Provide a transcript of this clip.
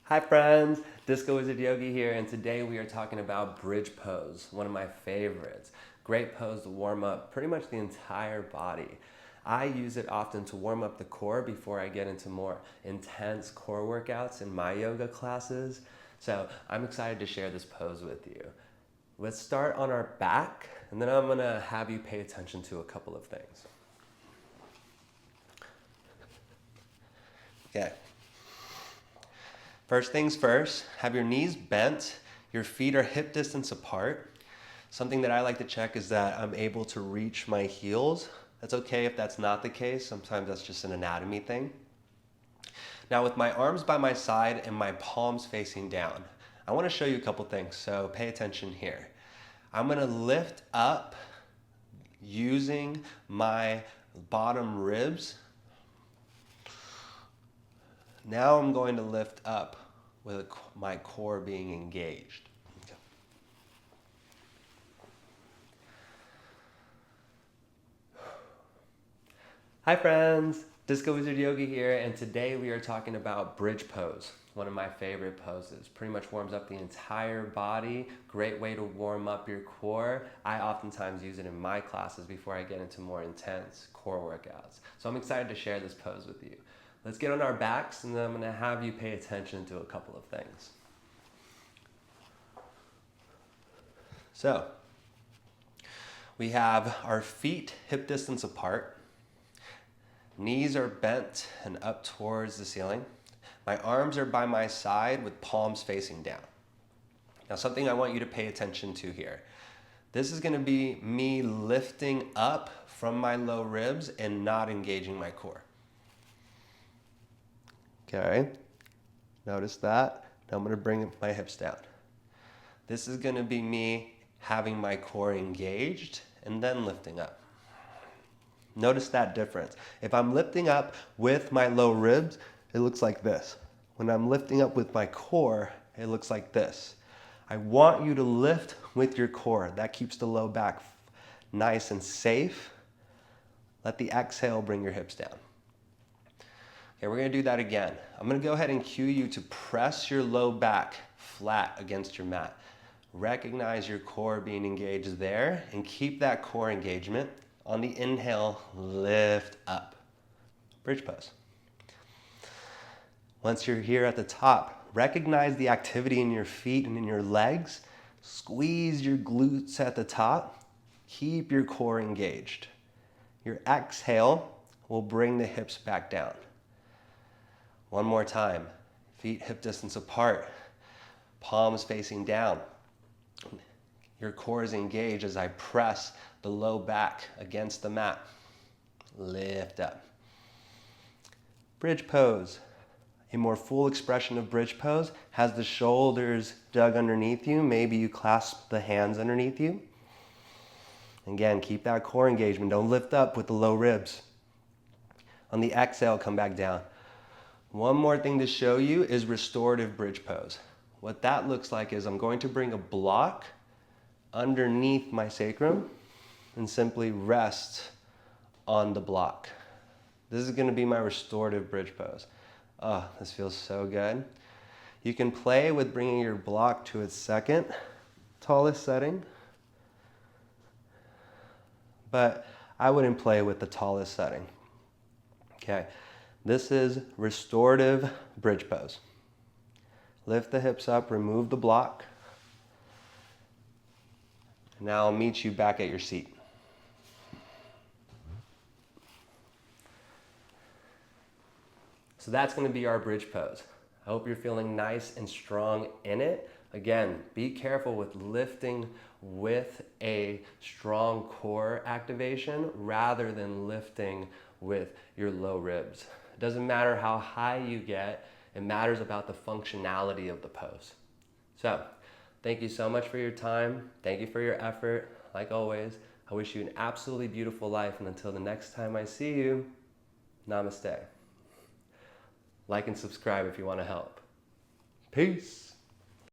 Hi friends, DiskoWizardYogi here, and today we are talking about bridge pose, one of my favorites. Great pose to warm up pretty much the entire body. I use it often to warm up the core before I get into more intense core workouts in my yoga classes. So I'm excited to share this pose with you. Let's start on our back, and then I'm gonna have you pay attention to a couple of things. Okay. First things first, have your knees bent, your feet are hip distance apart. Something that I like to check is that I'm able to reach my heels. That's okay if that's not the case. Sometimes that's just an anatomy thing. Now with my arms by my side and my palms facing down, I want to show you a couple things, so pay attention here. I'm going to lift up using my bottom ribs. Now I'm going to lift up with my core being engaged. Okay. Hi friends, DiskoWizardYogi here, and today we are talking about bridge pose, one of my favorite poses. Pretty much warms up the entire body, great way to warm up your core. I oftentimes use it in my classes before I get into more intense core workouts. So I'm excited to share this pose with you. Let's get on our backs, and then I'm gonna have you pay attention to a couple of things. So, we have our feet hip distance apart. Knees are bent and up towards the ceiling. My arms are by my side with palms facing down. Now, something I want you to pay attention to here. This is gonna be me lifting up from my low ribs and not engaging my core. Okay, notice that. Now I'm gonna bring my hips down. This is gonna be me having my core engaged and then lifting up. Notice that difference. If I'm lifting up with my low ribs, it looks like this. When I'm lifting up with my core, it looks like this. I want you to lift with your core. That keeps the low back nice and safe. Let the exhale bring your hips down. Okay, we're gonna do that again. I'm gonna go ahead and cue you to press your low back flat against your mat. Recognize your core being engaged there and keep that core engagement. On the inhale, lift up. Bridge pose. Once you're here at the top, recognize the activity in your feet and in your legs. Squeeze your glutes at the top. Keep your core engaged. Your exhale will bring the hips back down. One more time, feet hip distance apart, palms facing down. Your core is engaged as I press the low back against the mat. Lift up. Bridge pose. A more full expression of bridge pose has the shoulders dug underneath you. Maybe you clasp the hands underneath you. Again, keep that core engagement. Don't lift up with the low ribs. On the exhale, come back down. One more thing to show you is restorative bridge pose. What that looks like is I'm going to bring a block underneath my sacrum and simply rest on the block. This is going to be my restorative bridge pose. Oh, this feels so good. You can play with bringing your block to its second tallest setting, but I wouldn't play with the tallest setting. Okay. This is restorative bridge pose. Lift the hips up, remove the block. Now I'll meet you back at your seat. So that's going to be our bridge pose. I hope you're feeling nice and strong in it. Again, be careful with lifting with a strong core activation rather than lifting with your low ribs. It doesn't matter how high you get, it matters about the functionality of the pose. So, thank you so much for your time. Thank you for your effort. Like always, I wish you an absolutely beautiful life, and until the next time I see you, namaste. Like and subscribe if you want to help. Peace.